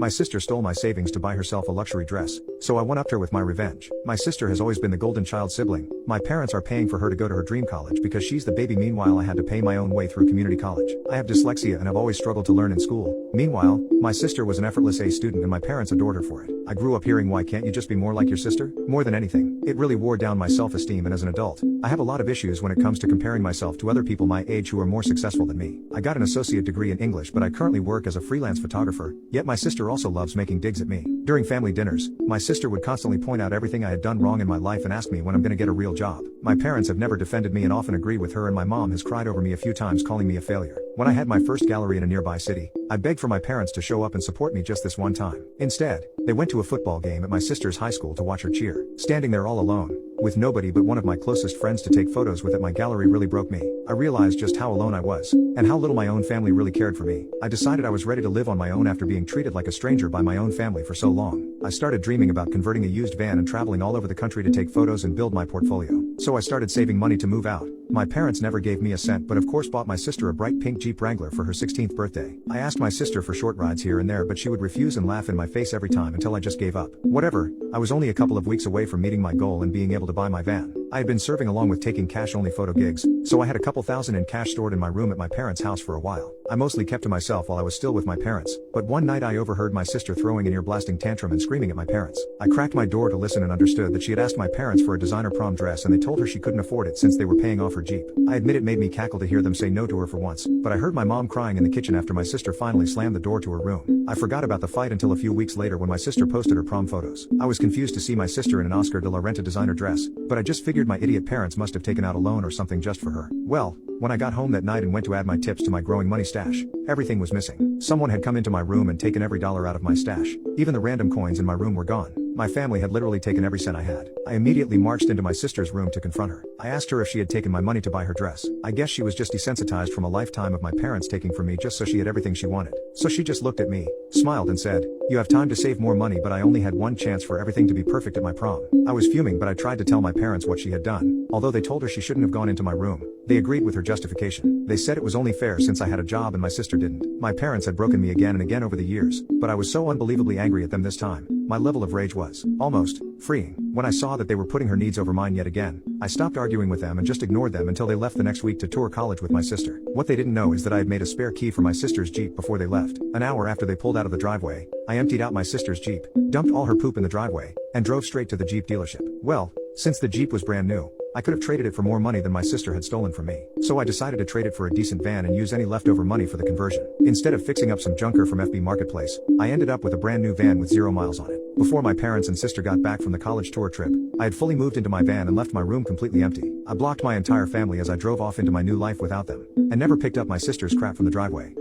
My sister stole my savings to buy herself a luxury dress, so I one-upped her with my revenge. My sister has always been the golden child sibling. My parents are paying for her to go to her dream college because she's the baby. Meanwhile, I had to pay my own way through community college. I have dyslexia and have always struggled to learn in school. Meanwhile, my sister was an effortless A student and my parents adored her for it. I grew up hearing, why can't you just be more like your sister? More than anything, it really wore down my self-esteem, and as an adult, I have a lot of issues when it comes to comparing myself to other people my age who are more successful than me. I got an associate degree in English, but I currently work as a freelance photographer, yet my sister also loves making digs at me. During family dinners, my sister would constantly point out everything I had done wrong in my life and ask me when I'm gonna get a real job. My parents have never defended me and often agree with her, and my mom has cried over me a few times, calling me a failure. When I had my first gallery in a nearby city, I begged for my parents to show up and support me just this one time. Instead, they went to a football game at my sister's high school to watch her cheer. Standing there all alone, with nobody but one of my closest friends to take photos with at my gallery, really broke me. I realized just how alone I was, and how little my own family really cared for me. I decided I was ready to live on my own after being treated like a stranger by my own family for so long. I started dreaming about converting a used van and traveling all over the country to take photos and build my portfolio. So I started saving money to move out. My parents never gave me a cent, but of course bought my sister a bright pink Jeep Wrangler for her 16th birthday. I asked my sister for short rides here and there, but she would refuse and laugh in my face every time until I just gave up. Whatever, I was only a couple of weeks away from meeting my goal and being able to buy my van. I had been serving along with taking cash-only photo gigs, so I had a couple thousand in cash stored in my room at my parents' house for a while. I mostly kept to myself while I was still with my parents, but one night I overheard my sister throwing an ear-blasting tantrum and screaming at my parents. I cracked my door to listen and understood that she had asked my parents for a designer prom dress, and they told her she couldn't afford it since they were paying off her Jeep. I admit it made me cackle to hear them say no to her for once, but I heard my mom crying in the kitchen after my sister finally slammed the door to her room. I forgot about the fight until a few weeks later when my sister posted her prom photos. I was confused to see my sister in an Oscar de la Renta designer dress, but I just figured my idiot parents must have taken out a loan or something just for her. Well, when I got home that night and went to add my tips to my growing money stash, everything was missing. Someone had come into my room and taken every dollar out of my stash. Even the random coins in my room were gone. My family had literally taken every cent I had. I immediately marched into my sister's room to confront her. I asked her if she had taken my money to buy her dress. I guess she was just desensitized from a lifetime of my parents taking from me just so she had everything she wanted. So she just looked at me, smiled and said, "You have time to save more money, but I only had one chance for everything to be perfect at my prom." I was fuming, but I tried to tell my parents what she had done. Although they told her she shouldn't have gone into my room, they agreed with her justification. They said it was only fair since I had a job and my sister didn't. My parents had broken me again and again over the years, but I was so unbelievably angry at them this time. My level of rage was almost freeing. When I saw that they were putting her needs over mine yet again, I stopped arguing with them and just ignored them until they left the next week to tour college with my sister. What they didn't know is that I had made a spare key for my sister's Jeep before they left. An hour after they pulled out of the driveway, I emptied out my sister's Jeep, dumped all her poop in the driveway, and drove straight to the Jeep dealership. Well, since the Jeep was brand new, I could have traded it for more money than my sister had stolen from me. So I decided to trade it for a decent van and use any leftover money for the conversion. Instead of fixing up some junker from FB Marketplace, I ended up with a brand new van with 0 miles on it. Before my parents and sister got back from the college tour trip, I had fully moved into my van and left my room completely empty. I blocked my entire family as I drove off into my new life without them, and never picked up my sister's crap from the driveway.